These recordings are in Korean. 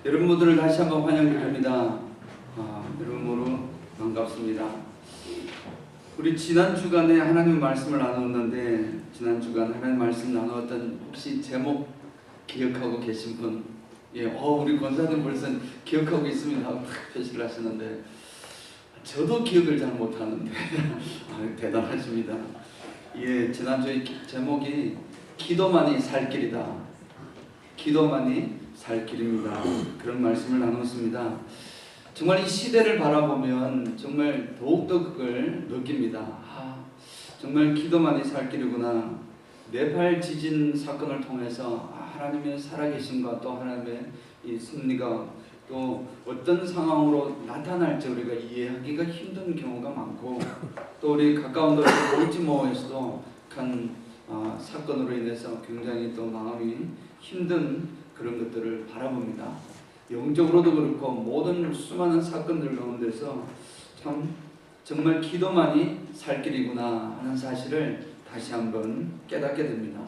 여러분 모두를 다시 한번 환영드립니다. 여러분으로 반갑습니다. 우리 지난 주간에 하나님 말씀을 나누었는데, 지난 주간 하나님 말씀 나누었던 혹시 제목 기억하고 계신 분? 우리 권사님 벌써 기억하고 있습니다 하고 표시를 하시는데, 저도 기억을 잘 못하는데 대단하십니다. 지난주에 제목이 기도만이 살 길이다. 기도만이 살 길입니다. 그런 말씀을 나눴습니다. 정말 이 시대를 바라보면 정말 더욱더 그걸 느낍니다. 정말 기도만이 살 길이구나. 네팔 지진 사건을 통해서 하나님의 살아계심과 또 하나님의 이 섭리가 또 어떤 상황으로 나타날지 우리가 이해하기가 힘든 경우가 많고, 또 우리 가까운 도시 볼티모어에서도 큰 사건으로 인해서 굉장히 또 마음이 힘든 그런 것들을 바라봅니다. 영적으로도 그렇고 모든 수많은 사건들 가운데서 정말 기도만이 살 길이구나 하는 사실을 다시 한번 깨닫게 됩니다.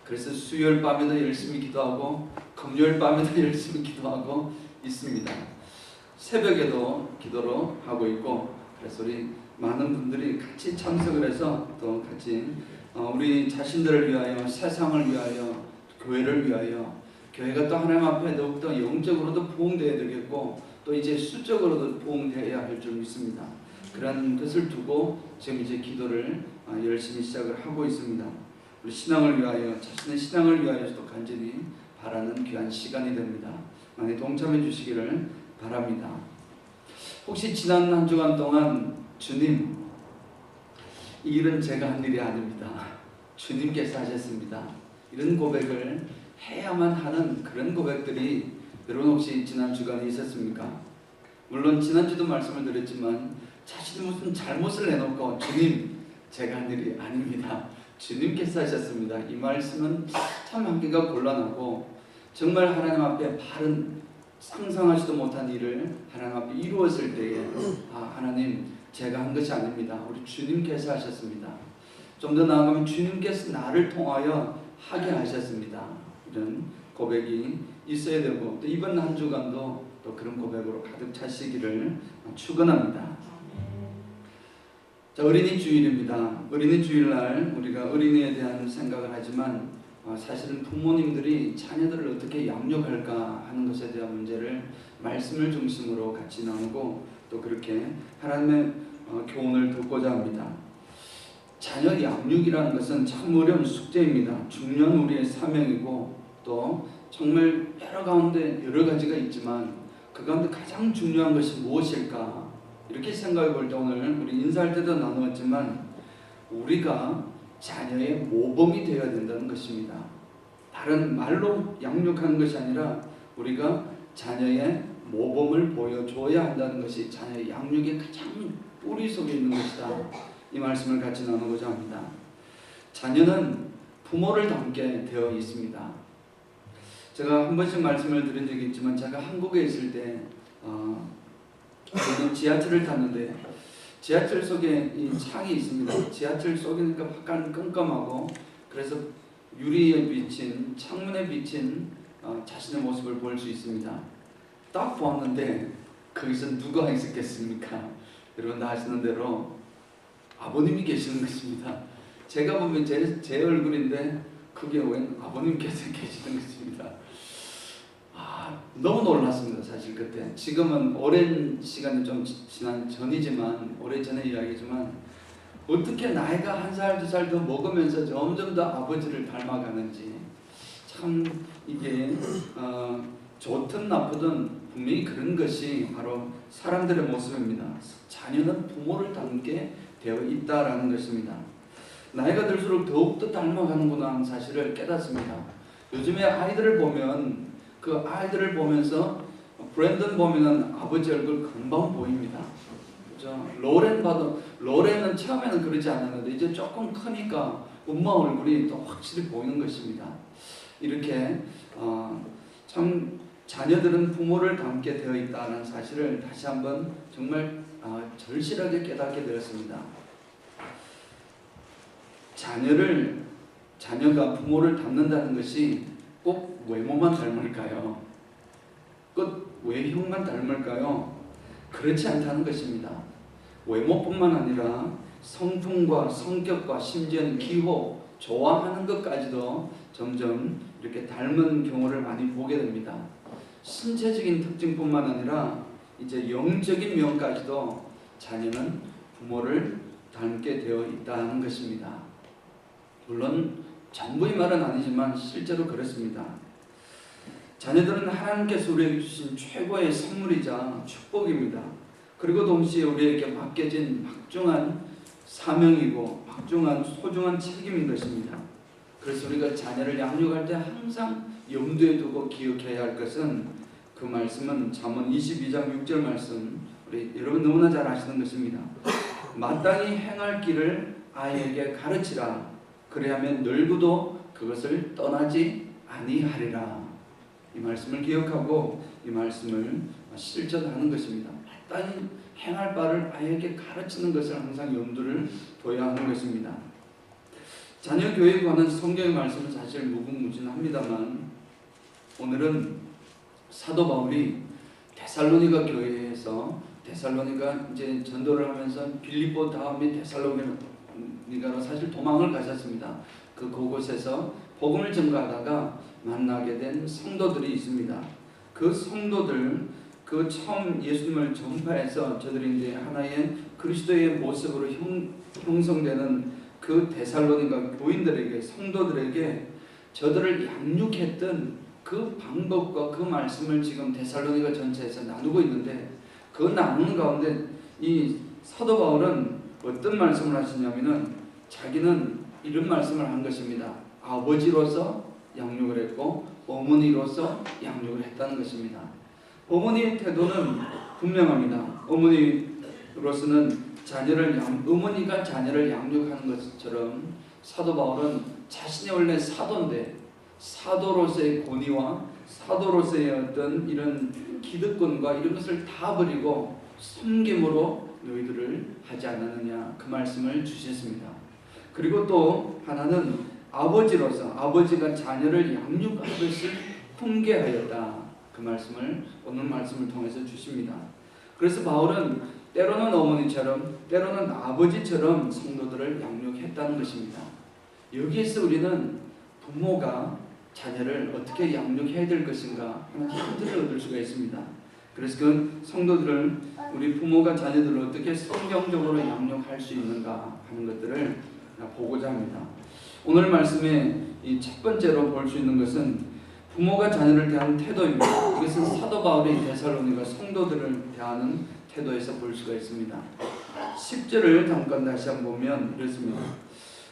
그래서 수요일 밤에도 열심히 기도하고 금요일 밤에도 열심히 기도하고 있습니다. 새벽에도 기도로 하고 있고, 그래서 우리 많은 분들이 같이 참석을 해서 또 같이 우리 자신들을 위하여, 세상을 위하여, 교회를 위하여, 교회가 또 하나님 앞에 더욱더 영적으로도 부흥되어야 되겠고, 또 이제 수적으로도 부흥되어야 할 줄 믿습니다. 그런 것을 두고 지금 이제 기도를 열심히 시작을 하고 있습니다. 우리 신앙을 위하여, 자신의 신앙을 위하여서도 간절히 바라는 귀한 시간이 됩니다. 많이 동참해 주시기를 바랍니다. 혹시 지난 한 주간 동안 주님, 이 일은 제가 한 일이 아닙니다. 주님께서 하셨습니다. 이런 고백을 해야만 하는 그런 고백들이 여러분 혹시 지난 주간에 있었습니까? 물론 지난주도 말씀을 드렸지만 자신이 무슨 잘못을 내놓고 주님, 제가 한 일이 아닙니다. 주님께서 하셨습니다. 이 말씀은 참 하기가 곤란하고, 정말 하나님 앞에 바른 상상하지도 못한 일을 하나님 앞에 이루었을 때에 하나님, 제가 한 것이 아닙니다. 우리 주님께서 하셨습니다. 좀 더 나아가면 주님께서 나를 통하여 하게 하셨습니다. 이런 고백이 있어야 되고, 또 이번 한 주간도 또 그런 고백으로 가득 차시기를 축원합니다. 자, 어린이 주일입니다. 어린이 주일날 우리가 어린이에 대한 생각을 하지만 사실은 부모님들이 자녀들을 어떻게 양육할까 하는 것에 대한 문제를 말씀을 중심으로 같이 나누고, 또 그렇게 하나님의 교훈을 듣고자 합니다. 자녀 양육이라는 것은 참 어려운 숙제입니다. 중요한 우리의 사명이고, 또 정말 여러 가운데 여러 가지가 있지만 그 가운데 가장 중요한 것이 무엇일까? 이렇게 생각해 볼 때, 오늘 우리 인사할 때도 나누었지만 우리가 자녀의 모범이 되어야 된다는 것입니다. 다른 말로 양육하는 것이 아니라 우리가 자녀의 모범을 보여줘야 한다는 것이 자녀의 양육의 가장 뿌리 속에 있는 것이다. 이 말씀을 같이 나누고자 합니다. 자녀는 부모를 닮게 되어 있습니다. 제가 한 번씩 말씀을 드린 적이 있지만, 제가 한국에 있을 때 저는 지하철을 탔는데 지하철 속에 이 창이 있습니다. 지하철 속이니까 약간 깜깜하고, 그래서 유리에 비친, 창문에 비친 자신의 모습을 볼 수 있습니다. 딱 보았는데 거기서 누가 있었겠습니까? 여러분 다 아시는 대로 아버님이 계시는 것입니다. 제가 보면 제 얼굴인데 그게 웬 아버님께서 계시는 것입니다. 너무 놀랐습니다. 사실 그때. 지금은 오랜 시간이 좀 지난 전이지만, 오래전의 이야기지만, 어떻게 나이가 한 살, 두 살 더 먹으면서 점점 더 아버지를 닮아가는지, 참 이게 좋든 나쁘든 분명히 그런 것이 바로 사람들의 모습입니다. 자녀는 부모를 닮게 되어 있다라는 것입니다. 나이가 들수록 더욱더 닮아가는구나 하는 사실을 깨닫습니다. 요즘에 아이들을 보면, 그 아이들을 보면서 브랜든 보면은 아버지 얼굴 금방 보입니다. 그죠? 로렌 봐도, 로렌은 처음에는 그러지 않았는데 이제 조금 크니까 엄마 얼굴이 또 확실히 보이는 것입니다. 이렇게 참 자녀들은 부모를 닮게 되어 있다는 사실을 다시 한번 정말 절실하게 깨닫게 되었습니다. 자녀가 부모를 닮는다는 것이 꼭 외모만 닮을까요? 그 외형만 닮을까요? 그렇지 않다는 것입니다. 외모뿐만 아니라 성품과 성격과 심지어는 기호, 좋아하는 것까지도 점점 이렇게 닮은 경우를 많이 보게 됩니다. 신체적인 특징뿐만 아니라 이제 영적인 면까지도 자녀는 부모를 닮게 되어 있다는 것입니다. 물론 전부의 말은 아니지만 실제로 그렇습니다. 자녀들은 하나님께서 우리에게 주신 최고의 선물이자 축복입니다. 그리고 동시에 우리에게 맡겨진 막중한 사명이고 막중한 소중한 책임인 것입니다. 그래서 우리가 자녀를 양육할 때 항상 염두에 두고 기억해야 할 것은, 그 말씀은 잠언 22장 6절 말씀, 우리 여러분 너무나 잘 아시는 것입니다. 마땅히 행할 길을 아이에게 가르치라. 그래야면 늙어도 그것을 떠나지 아니하리라. 이 말씀을 기억하고 이 말씀을 실천하는 것입니다. 마땅히 행할 바를 아이에게 가르치는 것을 항상 염두를 둬야 하는 것입니다. 자녀 교육에 관한 성경의 말씀은 사실 무궁무진합니다만, 오늘은 사도 바울이 데살로니가 교회에서, 데살로니가 이제 전도를 하면서 빌립보 다음에 데살로니가로 사실 도망을 가셨습니다. 그곳에서 복음을 전가하다가 만나게 된 성도들이 있습니다. 그 성도들, 그 처음 예수님을 전파해서 저들이 이제 하나의 그리스도의 모습으로 형성되는 그 데살로니가 교인들에게, 성도들에게 저들을 양육했던 그 방법과 그 말씀을 지금 데살로니가 전체에서 나누고 있는데, 그 나누는 가운데 이 사도 바울은 어떤 말씀을 하시냐면은, 자기는 이런 말씀을 한 것입니다. 아버지로서 양육을 했고 어머니로서 양육을 했다는 것입니다. 어머니의 태도는 분명합니다. 어머니로서는 어머니가 자녀를 양육하는 것처럼 사도 바울은 자신이 원래 사도인데, 사도로서의 권위와 사도로서의 어떤 이런 기득권과 이런 것을 다 버리고 섬김으로 너희들을 하지 않았느냐, 그 말씀을 주셨습니다. 그리고 또 하나는 아버지로서, 아버지가 자녀를 양육하는 것을 훈계하였다, 그 말씀을 오늘 말씀을 통해서 주십니다. 그래서 바울은 때로는 어머니처럼 때로는 아버지처럼 성도들을 양육했다는 것입니다. 여기에서 우리는 부모가 자녀를 어떻게 양육해야 될 것인가 하는 힌트를 얻을 수가 있습니다. 그래서 그 성도들을, 우리 부모가 자녀들을 어떻게 성경적으로 양육할 수 있는가 하는 것들을 보고자 합니다. 오늘 말씀에 이 첫 번째로 볼 수 있는 것은 부모가 자녀를 대하는 태도입니다. 이것은 사도 바울이 데살로니가 성도들을 대하는 태도에서 볼 수가 있습니다. 10절을 잠깐 다시 한번 보면 이렇습니다.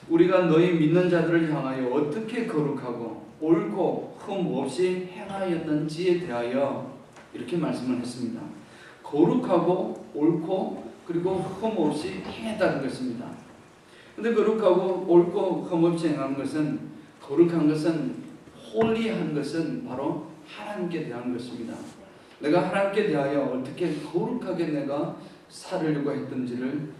우리가 너희 믿는 자들을 향하여 어떻게 거룩하고 옳고 흠 없이 행하였는지에 대하여 이렇게 말씀을 했습니다. 거룩하고 옳고 그리고 흠 없이 행했다는 것입니다. 근데 거룩하고 옳고 흠 없이 행한 것은, 거룩한 것은, 홀리한 것은 바로 하나님께 대한 것입니다. 내가 하나님께 대하여 어떻게 거룩하게 내가 살으려고 했던지를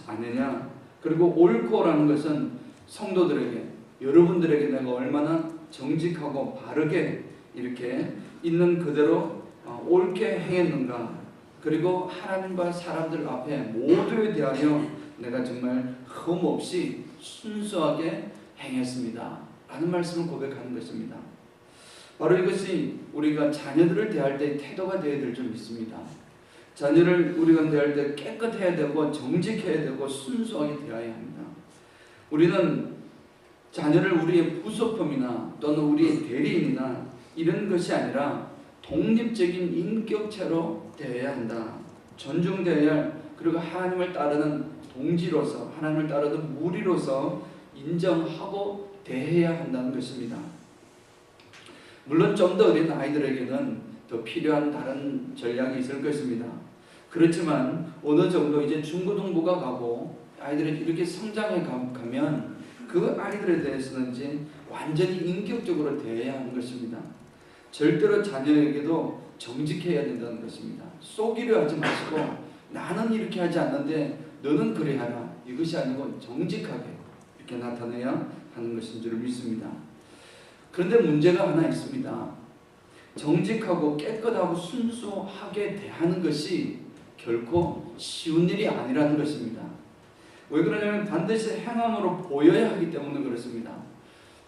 아느냐. 그리고 옳고라는 것은 성도들에게, 여러분들에게 내가 얼마나 정직하고 바르게 이렇게 있는 그대로 옳게 행했는가. 그리고 하나님과 사람들 앞에 모두에 대하여 내가 정말 흠없이 순수하게 행했습니다 라는 말씀을 고백하는 것입니다. 바로 이것이 우리가 자녀들을 대할 때의 태도가 되어야 될 줄 믿습니다. 자녀를 우리가 대할 때 깨끗해야 되고 정직해야 되고 순수하게 대해야 합니다. 우리는 자녀를 우리의 부속품이나 또는 우리의 대리인이나 이런 것이 아니라 독립적인 인격체로 대해야 한다. 존중되어야 할, 그리고 하나님을 따르는 동지로서, 하나님을 따르는 무리로서 인정하고 대해야 한다는 것입니다. 물론 좀 더 어린 아이들에게는 더 필요한 다른 전략이 있을 것입니다. 그렇지만 어느 정도 이제 중고등부가 가고 아이들이 이렇게 성장해 가면 그 아이들에 대해서는 이제 완전히 인격적으로 대해야 하는 것입니다. 절대로 자녀에게도 정직해야 된다는 것입니다. 속이려 하지 마시고 나는 이렇게 하지 않는데 너는 그래 하라, 이것이 아니고 정직하게 이렇게 나타내야 하는 것인 줄 믿습니다. 그런데 문제가 하나 있습니다. 정직하고 깨끗하고 순수하게 대하는 것이 결코 쉬운 일이 아니라는 것입니다. 왜 그러냐면 반드시 행함으로 보여야 하기 때문에 그렇습니다.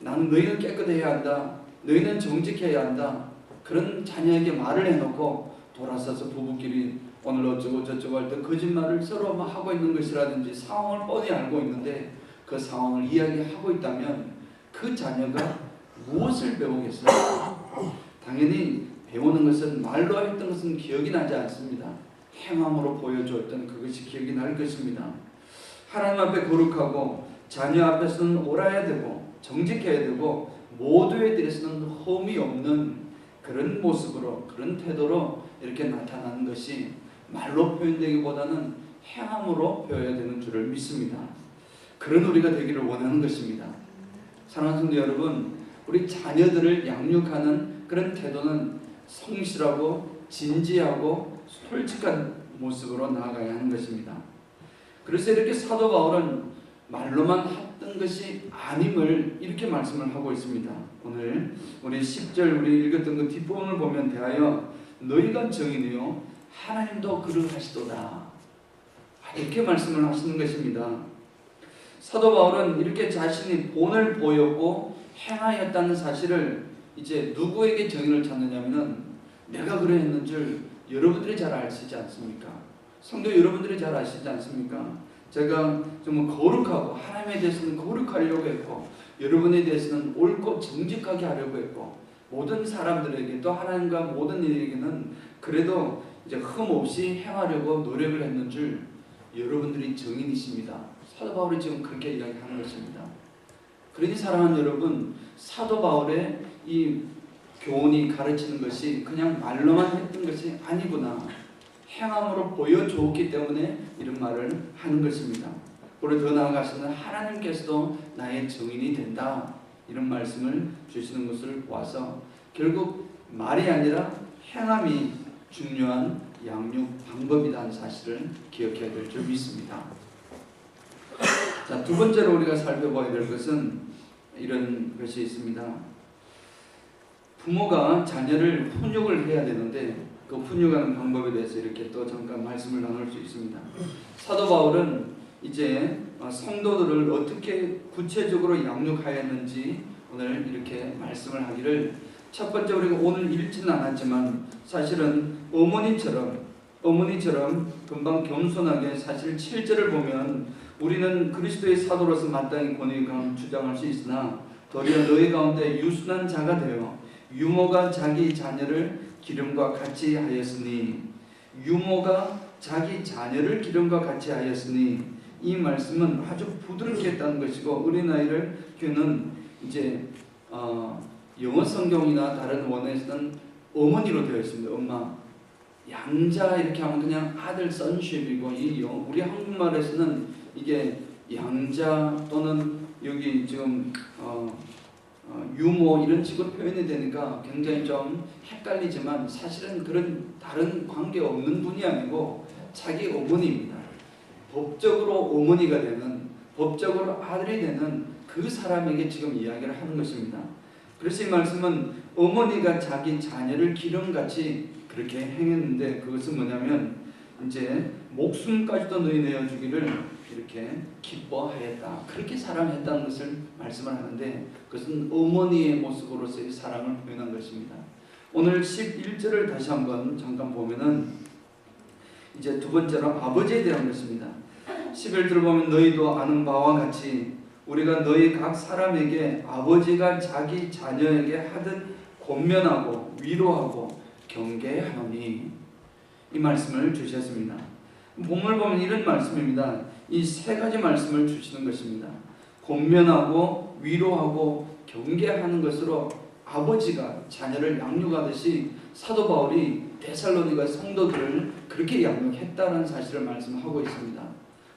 나는 너희는 깨끗해야 한다, 너희는 정직해야 한다, 그런 자녀에게 말을 해놓고 돌아서서 부부끼리 오늘 어쩌고 저쩌고 할 때 거짓말을 서로 하고 있는 것이라든지 상황을 뻔히 알고 있는데 그 상황을 이야기하고 있다면 그 자녀가 무엇을 배우겠어요? 당연히 배우는 것은 말로 했던 것은 기억이 나지 않습니다. 행함으로 보여주었던 그것이 기억이 날 것입니다. 하나님 앞에 거룩하고 자녀 앞에서는 옳아야 되고 정직해야 되고 모두에 대해서는 흠이 없는 그런 모습으로, 그런 태도로 이렇게 나타나는 것이 말로 표현되기보다는 행함으로 보여야 되는 줄을 믿습니다. 그런 우리가 되기를 원하는 것입니다. 사랑하는 성도 여러분, 우리 자녀들을 양육하는 그런 태도는 성실하고 진지하고 솔직한 모습으로 나아가야 하는 것입니다. 그래서 이렇게 사도 바울은 말로만 했던 것이 아님을 이렇게 말씀을 하고 있습니다. 오늘 우리 10절 우리 읽었던 그 뒷부분을 보면 대하여 너희가 정인이요 하나님도 그러하시도다, 이렇게 말씀을 하시는 것입니다. 사도 바울은 이렇게 자신이 본을 보였고 행하였다는 사실을 이제 누구에게 정의를 찾느냐면은 내가 그러했는 줄 여러분들이 잘 아시지 않습니까? 성도 여러분들이 잘 아시지 않습니까? 제가 정말 거룩하고 하나님에 대해서는 거룩하려고 했고 여러분에 대해서는 옳고 정직하게 하려고 했고 모든 사람들에게 또 하나님과 모든 이에게는 그래도 이제 흠 없이 행하려고 노력을 했는 줄 여러분들이 증인이십니다. 사도 바울이 지금 그렇게 이야기하는 것입니다. 그러니 사랑하는 여러분, 사도 바울의 이 교훈이 가르치는 것이 그냥 말로만 했던 것이 아니구나, 행함으로 보여주었기 때문에 이런 말을 하는 것입니다. 그리고 더 나아가서는 하나님께서도 나의 증인이 된다, 이런 말씀을 주시는 것을 보아서 결국 말이 아니라 행함이 중요한 양육 방법이라는 사실을 기억해야 될 줄 믿습니다. 자, 두 번째로 우리가 살펴봐야 될 것은 이런 것이 있습니다. 부모가 자녀를 훈육을 해야 되는데 그 훈육하는 방법에 대해서 이렇게 또 잠깐 말씀을 나눌 수 있습니다. 사도 바울은 이제 성도들을 어떻게 구체적으로 양육하였는지 오늘 이렇게 말씀을 하기를, 첫 번째 우리가 오늘 읽지는 않았지만 사실은 어머니처럼 금방 겸손하게 사실 7절을 보면 우리는 그리스도의 사도로서 마땅히 권위감 주장할 수 있으나 도리어 너희 가운데 유순한 자가 되어 유모가 자기 자녀를 기름과 같이 하였으니, 유모가 자기 자녀를 기름과 같이 하였으니, 이 말씀은 아주 부드럽게 했다는 것이고 어린아이를 교는 이제 영어 성경이나 다른 원어에서는 어머니로 되어 있습니다. 엄마, 양자 이렇게 하면 그냥 아들 sonship이고, 우리 한국말에서는 이게 양자 또는 여기 지금 유모 이런 식으로 표현이 되니까 굉장히 좀 헷갈리지만 사실은 그런 다른 관계 없는 분이 아니고 자기 어머니입니다. 법적으로 어머니가 되는, 법적으로 아들이 되는 그 사람에게 지금 이야기를 하는 것입니다. 그래서 이 말씀은 어머니가 자기 자녀를 기름같이 그렇게 행했는데 그것은 뭐냐면 이제 목숨까지도 너희 내어주기를 이렇게 기뻐하였다, 그렇게 사랑했다는 것을 말씀을 하는데 그것은 어머니의 모습으로서의 사랑을 표현한 것입니다. 오늘 11절을 다시 한번 잠깐 보면은 이제 두 번째로 아버지에 대한 것입니다. 11절을 보면 너희도 아는 바와 같이 우리가 너희 각 사람에게 아버지가 자기 자녀에게 하듯 권면하고 위로하고 경계하노니, 이 말씀을 주셨습니다. 본문을 보면 이런 말씀입니다. 이 세 가지 말씀을 주시는 것입니다. 권면하고 위로하고 경계하는 것으로 아버지가 자녀를 양육하듯이 사도 바울이 데살로니가 성도들을 그렇게 양육했다는 사실을 말씀하고 있습니다.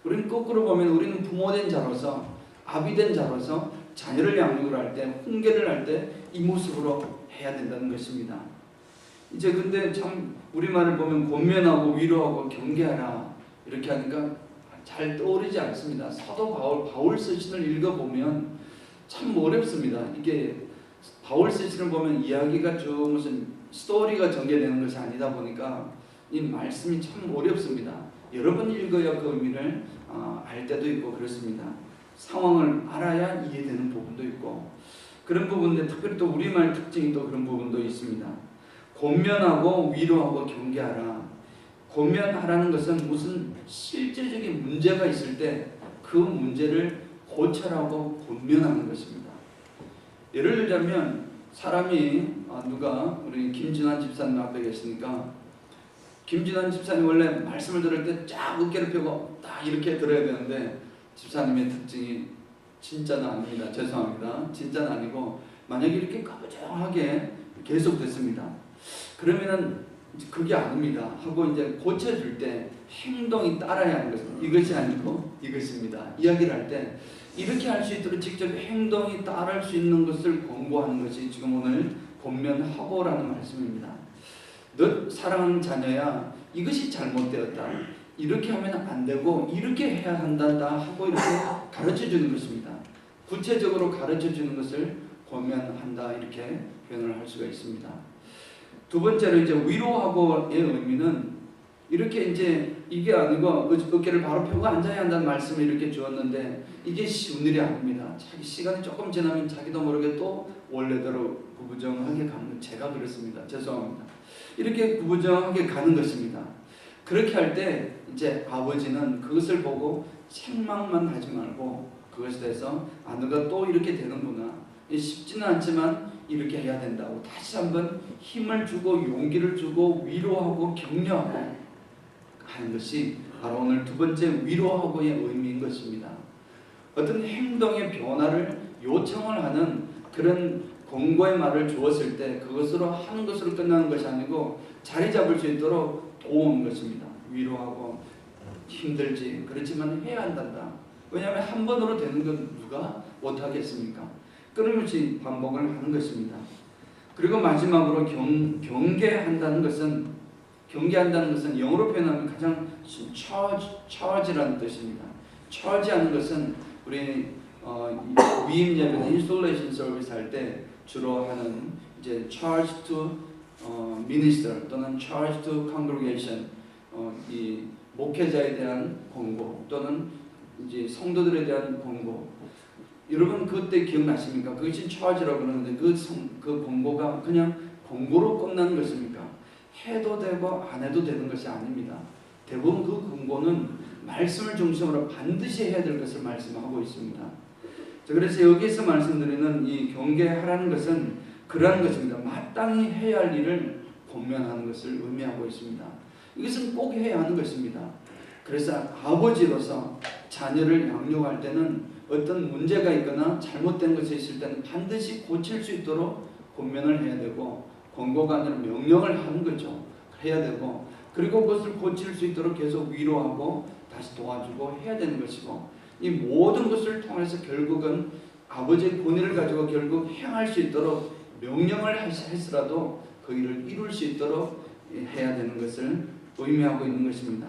우리는 거꾸로 보면 우리는 부모된 자로서, 아비된 자로서 자녀를 양육을 할 때, 훈계를 할 때 이 모습으로 해야 된다는 것입니다. 이제 근데 참 우리말을 보면 권면하고 위로하고 경계하라 이렇게 하니까 잘 떠오르지 않습니다. 사도 바울 서신을 읽어보면 참 어렵습니다. 이게 바울 서신을 보면 이야기가 쭉 무슨 스토리가 전개되는 것이 아니다 보니까 이 말씀이 참 어렵습니다. 여러 번 읽어야 그 의미를 알 때도 있고 그렇습니다. 상황을 알아야 이해되는 부분도 있고 그런 부분인데 특별히 또 우리말 특징이 또 그런 부분도 있습니다. 권면하고 위로하고 경계하라. 권면하라는 것은 무슨 실제적인 문제가 있을 때 그 문제를 고쳐라고 권면하는 것입니다. 예를 들자면 사람이 누가 우리 김진환 집사님 앞에 계시니까 김진환 집사님 원래 말씀을 들을 때 쫙 어깨를 펴고 딱 이렇게 들어야 되는데 집사님의 특징이 진짜는 아닙니다. 죄송합니다. 진짜는 아니고 만약에 이렇게 가부장하게 계속 됐습니다. 그러면은 그게 아닙니다 하고 이제 고쳐줄 때 행동이 따라야 하는 것입니다. 이것이 아니고 이것입니다. 이야기를 할 때 이렇게 할 수 있도록 직접 행동이 따를 수 있는 것을 권고하는 것이 지금 오늘 권면하고라는 말씀입니다. 너 사랑하는 자녀야 이것이 잘못되었다. 이렇게 하면 안 되고 이렇게 해야 한다 하고 이렇게 가르쳐 주는 것입니다. 구체적으로 가르쳐 주는 것을 권면한다 이렇게 표현을 할 수가 있습니다. 두 번째로 이제 위로하고의 의미는 이렇게 이제 이게 아니고 어깨를 바로 펴고 앉아야 한다는 말씀을 이렇게 주었는데 이게 쉬운 일이 아닙니다. 자기 시간이 조금 지나면 자기도 모르게 또 원래대로 구부정하게 가는 제가 그렇습니다. 죄송합니다. 이렇게 구부정하게 가는 것입니다. 그렇게 할 때 이제 아버지는 그것을 보고 책망만 하지 말고 그것에 대해서 너가 또 이렇게 되는구나. 쉽지는 않지만 이렇게 해야 된다고 다시 한번 힘을 주고 용기를 주고 위로하고 격려하고 하는 것이 바로 오늘 두 번째 위로하고의 의미인 것입니다. 어떤 행동의 변화를 요청을 하는 그런 권고의 말을 주었을 때 그것으로 하는 것으로 끝나는 것이 아니고 자리 잡을 수 있도록 도우는 것입니다. 위로하고 힘들지 그렇지만 해야 한단다. 왜냐하면 한 번으로 되는 건 누가 못하겠습니까? 끊임없이 반복을 하는 것입니다. 그리고 마지막으로 경계한다는 것은 영어로 표현하면 가장 charge라는 뜻입니다. charge하는 것은 우리 위임 예배, installation service 할 때 주로 하는 이제 charge to minister 또는 charge to congregation 이 목회자에 대한 권고 또는 이제 성도들에 대한 권고. 여러분 그때 기억나십니까? 그것이 charge라고 그러는데 그 권고가 그냥 권고로 끝나는 것입니까? 해도 되고 안 해도 되는 것이 아닙니다. 대부분 그 권고는 말씀을 중심으로 반드시 해야 될 것을 말씀하고 있습니다. 그래서 여기서 말씀드리는 이 경계하라는 것은 그러한 것입니다. 마땅히 해야 할 일을 권면하는 것을 의미하고 있습니다. 이것은 꼭 해야 하는 것입니다. 그래서 아버지로서 자녀를 양육할 때는 어떤 문제가 있거나 잘못된 것이 있을 때는 반드시 고칠 수 있도록 권면을 해야 되고 권고가 아니라 명령을 하는 거죠. 해야 되고 그리고 그것을 고칠 수 있도록 계속 위로하고 다시 도와주고 해야 되는 것이고 이 모든 것을 통해서 결국은 아버지의 권위를 가지고 결국 행할 수 있도록 명령을 했으라도 그 일을 이룰 수 있도록 해야 되는 것을 의미하고 있는 것입니다.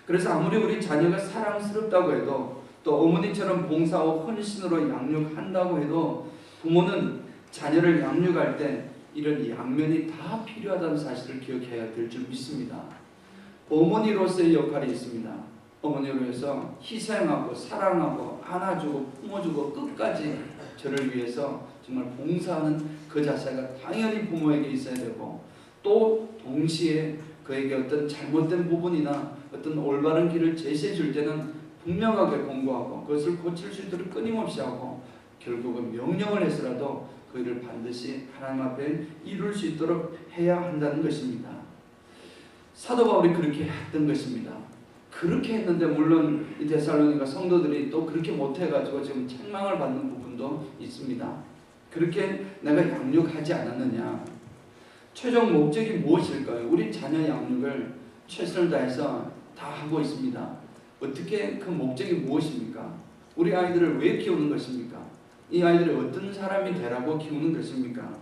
그래서 아무리 우리 자녀가 사랑스럽다고 해도 또 어머니처럼 봉사하고 헌신으로 양육한다고 해도 부모는 자녀를 양육할 때 이런 양면이 다 필요하다는 사실을 기억해야 될 줄 믿습니다. 어머니로서의 역할이 있습니다. 어머니로서 희생하고 사랑하고 안아주고 품어주고 끝까지 저를 위해서 정말 봉사하는 그 자세가 당연히 부모에게 있어야 되고 또 동시에 그에게 어떤 잘못된 부분이나 어떤 올바른 길을 제시해 줄 때는 분명하게 권고하고 그것을 고칠 수 있도록 끊임없이 하고 결국은 명령을 해서라도 그 일을 반드시 하나님 앞에 이룰 수 있도록 해야 한다는 것입니다. 사도 바울이 그렇게 했던 것입니다. 그렇게 했는데 물론 이 데살로니가 성도들이 또 그렇게 못해가지고 지금 책망을 받는 부분도 있습니다. 그렇게 내가 양육하지 않았느냐. 최종 목적이 무엇일까요? 우리 자녀 양육을 최선을 다해서 다 하고 있습니다. 어떻게 그 목적이 무엇입니까? 우리 아이들을 왜 키우는 것입니까? 이 아이들이 어떤 사람이 되라고 키우는 것입니까?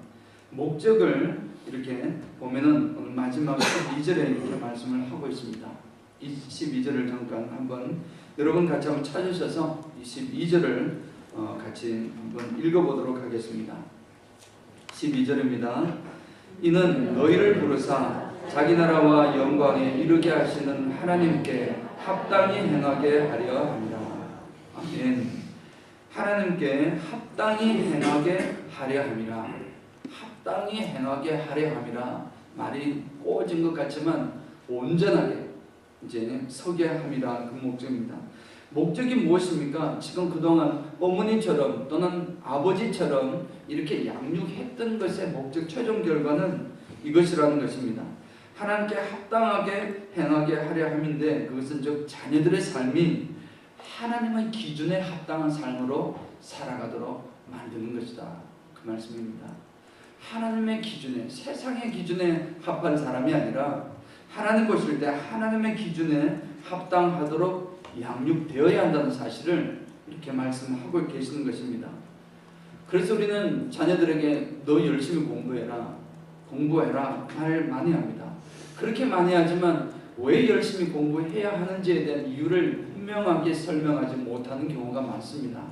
목적을 이렇게 보면은 오늘 마지막 12절에 이렇게 말씀을 하고 있습니다. 12절을 잠깐 한번 여러분 같이 한번 찾으셔서 22절을 같이 한번 읽어보도록 하겠습니다. 12절입니다. 이는 너희를 부르사 자기 나라와 영광에 이르게 하시는 하나님께 합당히 행하게 하려 함이라. 아멘. 하나님께 합당히 행하게 하려 함이라. 합당히 행하게 하려 함이라. 말이 꼬진 것 같지만 온전하게 이제 서게 함이라 그 목적입니다. 목적이 무엇입니까? 지금 그동안 어머니처럼 또는 아버지처럼 이렇게 양육했던 것의 목적 최종 결과는 이것이라는 것입니다. 하나님께 합당하게 행하게 하려 함인데 그것은 즉 자녀들의 삶이 하나님의 기준에 합당한 삶으로 살아가도록 만드는 것이다. 그 말씀입니다. 하나님의 기준에, 세상의 기준에 합한 사람이 아니라 하나님 보실 때 하나님의 기준에 합당하도록 양육되어야 한다는 사실을 이렇게 말씀하고 계시는 것입니다. 그래서 우리는 자녀들에게 너 열심히 공부해라 말 많이 합니다. 그렇게 많이 하지만 왜 열심히 공부해야 하는지에 대한 이유를 분명하게 설명하지 못하는 경우가 많습니다.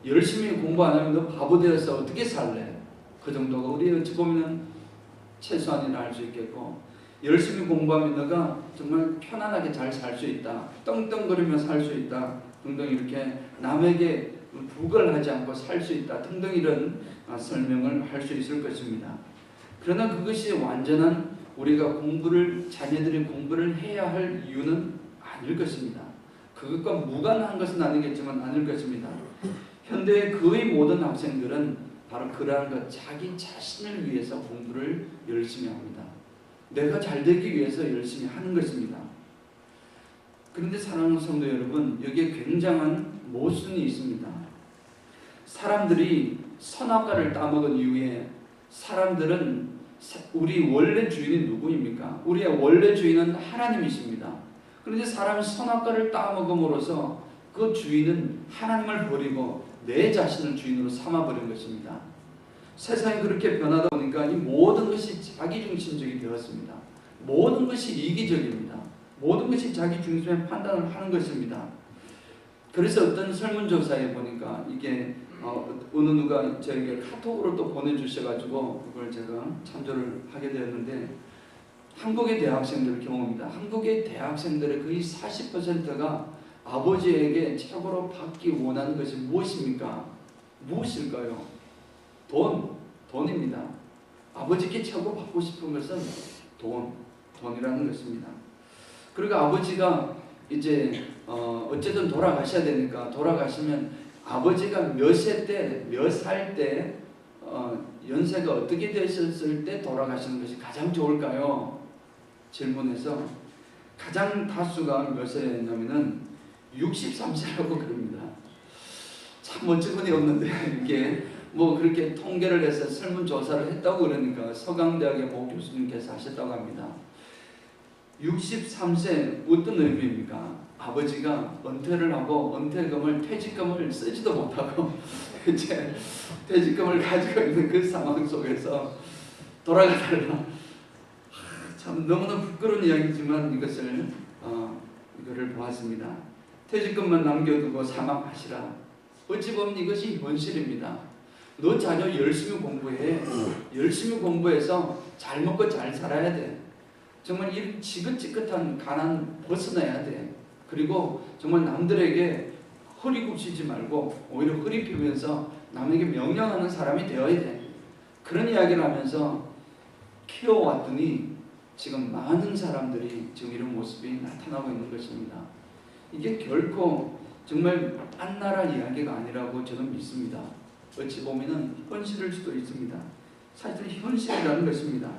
열심히 공부 안 하면 너 바보 되어서 어떻게 살래? 그 정도가 우리 어찌 보면 최소한이라 할 수 있겠고, 열심히 공부하면 너가 정말 편안하게 잘 살 수 있다, 떵떵거리며 살 수 있다 등등 이렇게 남에게 부걸하지 않고 살 수 있다 등등 이런 설명을 할 수 있을 것입니다. 그러나 그것이 완전한 우리가 자녀들이 공부를 해야 할 이유는 아닐 것입니다. 그것과 무관한 것은 아니겠지만 아닐 것입니다. 현대의 거의 모든 학생들은 바로 그러한 것, 자기 자신을 위해서 공부를 열심히 합니다. 내가 잘 되기 위해서 열심히 하는 것입니다. 그런데 사랑하는 성도 여러분, 여기에 굉장한 모순이 있습니다. 사람들이 선악과를 따먹은 이후에 사람들은 우리 원래 주인이 누구입니까? 우리의 원래 주인은 하나님이십니다. 그런데 사람이 선악과를 따먹음으로써 그 주인은 하나님을 버리고 내 자신을 주인으로 삼아버린 것입니다. 세상이 그렇게 변하다 보니까 이 모든 것이 자기중심적이 되었습니다. 모든 것이 이기적입니다. 모든 것이 자기 중심의 판단을 하는 것입니다. 그래서 어떤 설문조사에 보니까 이게 어느 누가 저에게 카톡으로 또 보내주셔가지고 그걸 제가 참조를 하게 되었는데, 한국의 대학생들 경우입니다. 한국의 대학생들의 거의 40%가 아버지에게 최고로 받기 원하는 것이 무엇입니까? 무엇일까요? 돈입니다. 아버지께 최고 받고 싶은 것은 돈이라는 것입니다. 그리고 아버지가 이제 어쨌든 돌아가셔야 되니까, 돌아가시면 아버지가 몇 살 때 연세가 어떻게 되셨을 때 돌아가시는 것이 가장 좋을까요? 질문해서 가장 다수가 몇 세냐면은 63세라고 그럽니다. 참 어처구니 없는데 이게 뭐 그렇게 통계를 해서 설문조사를 했다고 그러니까 서강대학의 모 교수님께서 하셨다고 합니다. 63세 어떤 의미입니까? 아버지가 은퇴를 하고 은퇴금을 퇴직금을 쓰지도 못하고 이제 퇴직금을 가지고 있는 그 상황 속에서 돌아가달라. 참 너무나 부끄러운 이야기지만 이거를 보았습니다. 퇴직금만 남겨두고 사망하시라. 어찌 보면 이것이 현실입니다. 너 자녀 열심히 공부해. 열심히 공부해서 잘 먹고 잘 살아야 돼. 정말 이 지긋지긋한 가난 벗어나야 돼. 그리고 정말 남들에게 허리 굽히지 말고 오히려 허리 펴면서 남에게 명령하는 사람이 되어야 돼. 그런 이야기를 하면서 키워왔더니 지금 많은 사람들이 지금 이런 모습이 나타나고 있는 것입니다. 이게 결코 정말 딴 나라 이야기가 아니라고 저는 믿습니다. 어찌 보면은 현실일 수도 있습니다. 사실 현실이라는 것입니다.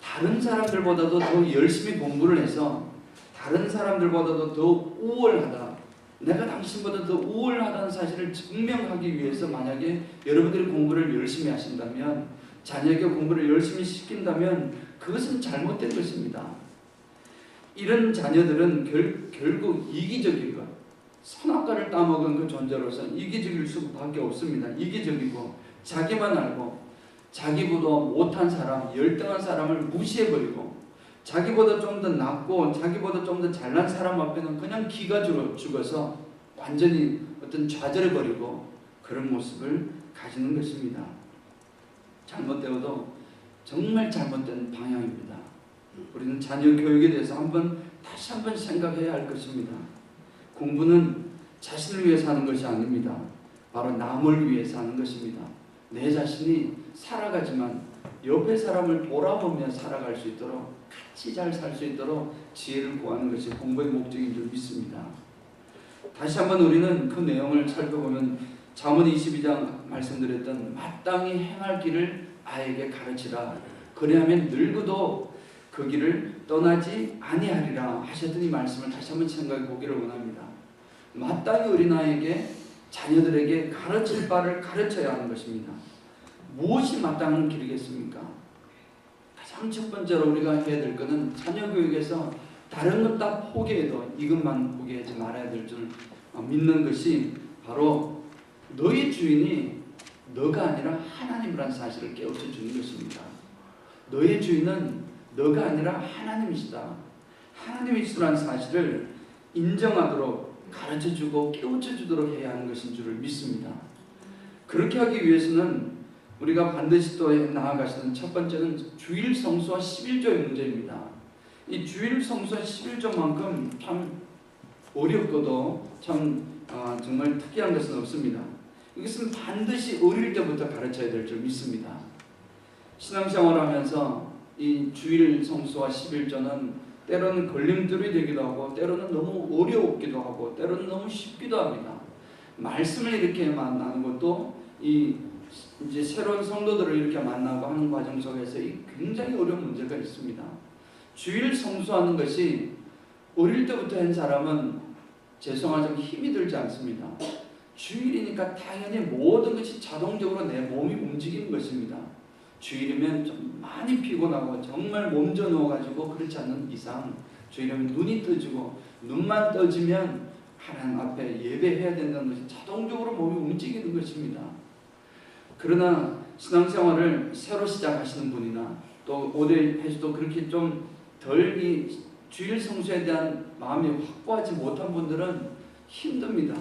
다른 사람들보다도 더 열심히 공부를 해서 다른 사람들보다도 더 우월하다, 내가 당신보다 더 우월하다는 사실을 증명하기 위해서 만약에 여러분들이 공부를 열심히 하신다면, 자녀에게 공부를 열심히 시킨다면 그것은 잘못된 것입니다. 이런 자녀들은 결국 이기적일 것, 선악과를 따먹은 그 존재로서 이기적일 수밖에 없습니다. 이기적이고 자기만 알고 자기보다 못한 사람, 열등한 사람을 무시해버리고 자기보다 좀 더 낫고 자기보다 좀 더 잘난 사람 앞에는 그냥 기가 죽어서 완전히 어떤 좌절해버리고 그런 모습을 가지는 것입니다. 잘못되어도 정말 잘못된 방향입니다. 우리는 자녀 교육에 대해서 다시 한번 생각해야 할 것입니다. 공부는 자신을 위해서 하는 것이 아닙니다. 바로 남을 위해서 하는 것입니다. 내 자신이 살아가지만 옆에 사람을 돌아보며 살아갈 수 있도록, 같이 잘 살 수 있도록 지혜를 구하는 것이 공부의 목적인 줄 믿습니다. 다시 한번 우리는 그 내용을 살펴보면 잠언 22장 말씀드렸던 마땅히 행할 길을 아이에게 가르치라. 그리하면 늙어도 그 길을 떠나지 아니하리라 하셨던 이 말씀을 다시 한번 생각해 보기를 원합니다. 마땅히 어린아이에게, 자녀들에게 가르칠 바를 가르쳐야 하는 것입니다. 무엇이 마땅한 길이겠습니까? 가장 첫 번째로 우리가 해야 될 것은 자녀 교육에서 다른 것 다 포기해도 이것만 포기하지 말아야 될 줄 믿는 것이 바로 너의 주인이 너가 아니라 하나님이라는 사실을 깨우쳐 주는 것입니다. 너의 주인은 너가 아니라 하나님이시다. 하나님이시라는 사실을 인정하도록 가르쳐주고 깨우쳐주도록 해야 하는 것인 줄을 믿습니다. 그렇게 하기 위해서는 우리가 반드시 또 나아가시는 첫 번째는 주일 성수와 11조의 문제입니다. 이 주일 성수와 11조만큼 참 어렵고도 참 정말 특이한 것은 없습니다. 이것은 반드시 어릴 때부터 가르쳐야 될 줄 믿습니다. 신앙생활을 하면서 이 주일 성수와 11조는 때로는 걸림돌이 되기도 하고, 때로는 너무 어려웠기도 하고, 때로는 너무 쉽기도 합니다. 말씀을 이렇게 만나는 것도 이제 새로운 성도들을 이렇게 만나고 하는 과정 속에서 굉장히 어려운 문제가 있습니다. 주일 성수하는 것이 어릴 때부터 한 사람은 죄송하지만 힘이 들지 않습니다. 주일이니까 당연히 모든 것이 자동적으로 내 몸이 움직이는 것입니다. 주일이면 좀 많이 피곤하고 정말 몸져 누워가지고 그렇지 않는 이상, 주일이면 눈이 떠지고, 눈만 떠지면 하나님 앞에 예배해야 된다는 것이 자동적으로 몸이 움직이는 것입니다. 그러나 신앙생활을 새로 시작하시는 분이나 또 오래해서도 그렇게 좀 덜 이 주일 성수에 대한 마음이 확고하지 못한 분들은 힘듭니다.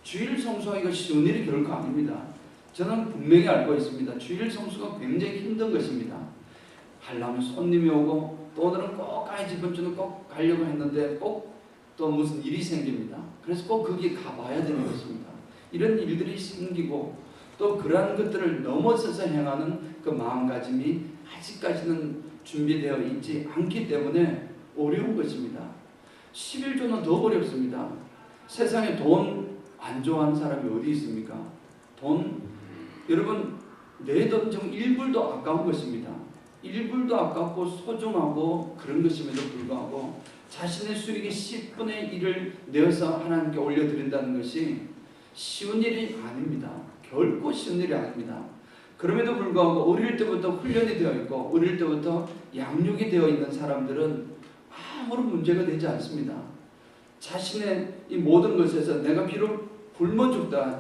주일 성수하기가 쉬운 일이 결코 아닙니다. 저는 분명히 알고 있습니다. 주일 성수가 굉장히 힘든 것입니다. 하려면 손님이 오고, 또 오늘은 꼭 가야지, 이번 주는 꼭 가려고 했는데 꼭 또 무슨 일이 생깁니다. 그래서 꼭 거기 가봐야 되는 것입니다. 이런 일들이 생기고, 또 그러한 것들을 넘어서서 행하는 그 마음가짐이 아직까지는 준비되어 있지 않기 때문에 어려운 것입니다. 11조는 더 어렵습니다. 세상에 돈 안 좋아하는 사람이 어디 있습니까? 돈, 여러분, 내 돈 정 1불도 아까운 것입니다. 1불도 아깝고 소중하고 그런 것임에도 불구하고 자신의 수익의 10분의 1을 내어서 하나님께 올려드린다는 것이 쉬운 일이 아닙니다. 결코 쉬운 일이 아닙니다. 그럼에도 불구하고 어릴 때부터 훈련이 되어 있고 어릴 때부터 양육이 되어 있는 사람들은 아무런 문제가 되지 않습니다. 자신의 이 모든 것에서 내가 비록 굶어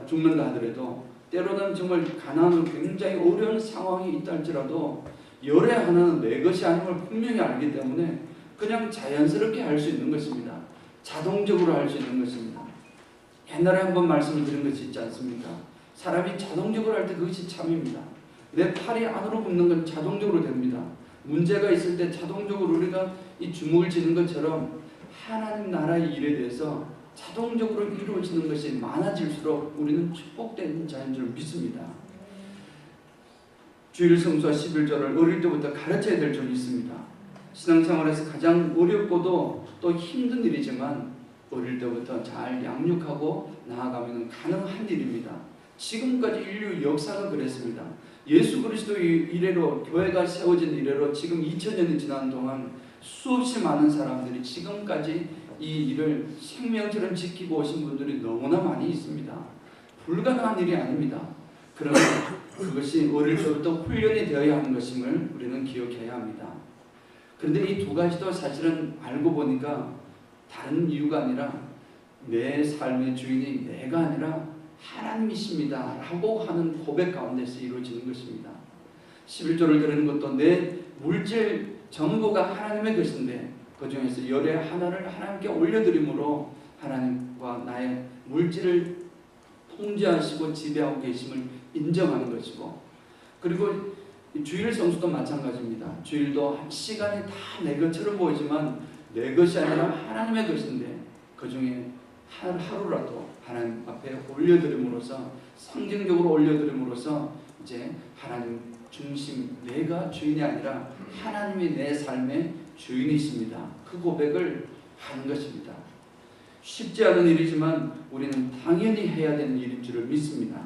죽는다 하더라도, 때로는 정말 가난한 굉장히 어려운 상황이 있다 할지라도 열의 하나는 내 것이 아님을 분명히 알기 때문에 그냥 자연스럽게 할 수 있는 것입니다. 자동적으로 할 수 있는 것입니다. 옛날에 한번 말씀을 드린 것이 있지 않습니까? 사람이 자동적으로 할 때 그것이 참입니다. 내 팔이 안으로 굽는 건 자동적으로 됩니다. 문제가 있을 때 자동적으로 우리가 이 주먹을 쥐는 것처럼 하나님 나라의 일에 대해서 자동적으로 이루어지는 것이 많아질수록 우리는 축복된 자인 줄 믿습니다. 주일 성수와 11조를 어릴 때부터 가르쳐야 될 줄 믿습니다. 신앙생활에서 가장 어렵고도 또 힘든 일이지만 어릴 때부터 잘 양육하고 나아가면 가능한 일입니다. 지금까지 인류 역사가 그랬습니다. 예수 그리스도의 이래로, 교회가 세워진 이래로 지금 2000년이 지난 동안 수없이 많은 사람들이 지금까지 이 일을 생명처럼 지키고 오신 분들이 너무나 많이 있습니다. 불가능한 일이 아닙니다. 그러나 그것이 어릴 때부터 훈련이 되어야 하는 것임을 우리는 기억해야 합니다. 그런데 이 두 가지도 사실은 알고 보니까 다른 이유가 아니라 내 삶의 주인이 내가 아니라 하나님이십니다 라고 하는 고백 가운데서 이루어지는 것입니다. 11조를 드리는 것도 내 물질 전부가 하나님의 것인데 그 중에서 열의 하나를 하나님께 올려드림으로 하나님과 나의 물질을 통제하시고 지배하고 계심을 인정하는 것이고, 그리고 이 주일 성수도 마찬가지입니다. 주일도 한 시간이 다 내 것처럼 보이지만 내 것이 아니라 하나님의 것인데 그 중에 하루라도 하나님 앞에 올려드림으로써 상징적으로 올려드림으로써 이제 하나님 중심, 내가 주인이 아니라 하나님이 내 삶의 주인이십니다. 그 고백을 하는 것입니다. 쉽지 않은 일이지만 우리는 당연히 해야 되는 일인 줄을 믿습니다.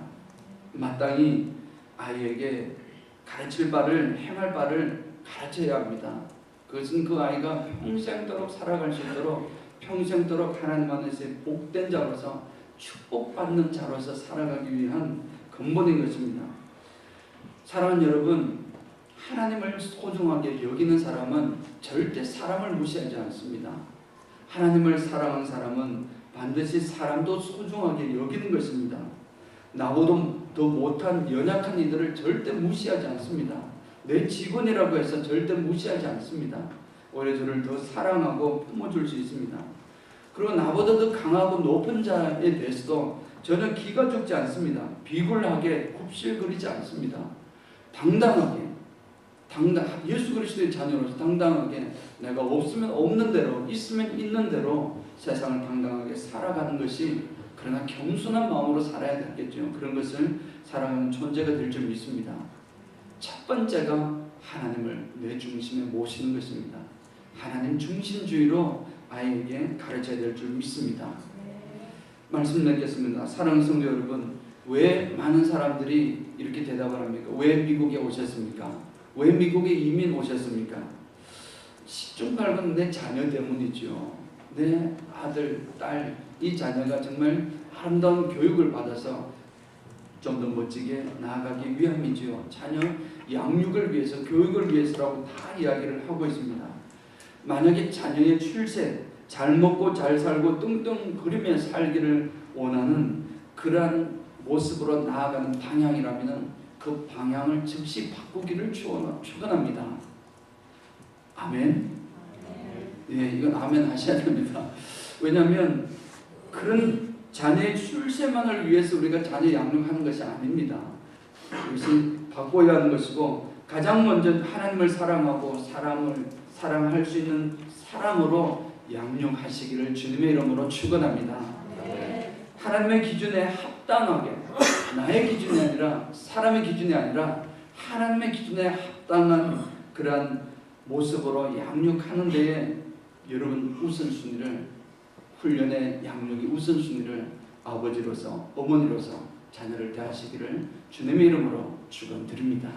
마땅히 아이에게 가르칠 바를, 행할 바를 가르쳐야 합니다. 그것은 그 아이가 평생도록 살아갈 수 있도록 평생도록 하나님 안에서의 복된 자로서 축복받는 자로서 살아가기 위한 근본인 것입니다. 사랑하는 여러분, 하나님을 소중하게 여기는 사람은 절대 사람을 무시하지 않습니다. 하나님을 사랑하는 사람은 반드시 사람도 소중하게 여기는 것입니다. 나보다 더 못한 연약한 이들을 절대 무시하지 않습니다. 내 직원이라고 해서 절대 무시하지 않습니다. 오히려 저를 더 사랑하고 품어줄 수 있습니다. 그리고 나보다 더 강하고 높은 자에 대해서도 전혀 기가 죽지 않습니다. 비굴하게 굽실거리지 않습니다. 당당하게, 예수 그리스도의 자녀로서 당당하게 내가 없으면 없는 대로, 있으면 있는 대로 세상을 당당하게 살아가는 것이, 그러나 겸손한 마음으로 살아야 되겠죠. 그런 것을 사랑하는 존재가 될 줄 믿습니다. 첫 번째가 하나님을 내 중심에 모시는 것입니다. 하나님 중심주의로 아이에게 가르쳐야 될 줄 믿습니다. 말씀 맺겠습니다. 사랑하는 성도 여러분, 왜 많은 사람들이 이렇게 대답을 합니까? 왜 미국에 오셨습니까? 왜 미국에 이민 오셨습니까? 10중 8구 내 자녀 때문이죠. 내 아들, 딸, 이 자녀가 정말 아름다운 교육을 받아서 좀 더 멋지게 나아가기 위함이지요. 자녀 양육을 위해서, 교육을 위해서라고 다 이야기를 하고 있습니다. 만약에 자녀의 출세, 잘 먹고 잘 살고 뚱뚱거리며 살기를 원하는 그러한 모습으로 나아가는 방향이라면 그 방향을 즉시 바꾸기를 축원합니다. 아멘. 네, 이건 아멘 하셔야 됩니다. 왜냐하면 그런 자녀의 출세만을 위해서 우리가 자녀 양육하는 것이 아닙니다. 이것이 바꿔야 하는 것이고, 가장 먼저 하나님을 사랑하고 사람을 사랑할 수 있는 사람으로 양육하시기를 주님의 이름으로 축원합니다. 하나님의 기준에 합당하게, 나의 기준이 아니라 사람의 기준이 아니라 하나님의 기준에 합당한 그러한 모습으로 양육하는 데에 여러분 우선순위를, 훈련의 양육의 우선순위를 아버지로서, 어머니로서 자녀를 대하시기를 주님의 이름으로 축원드립니다.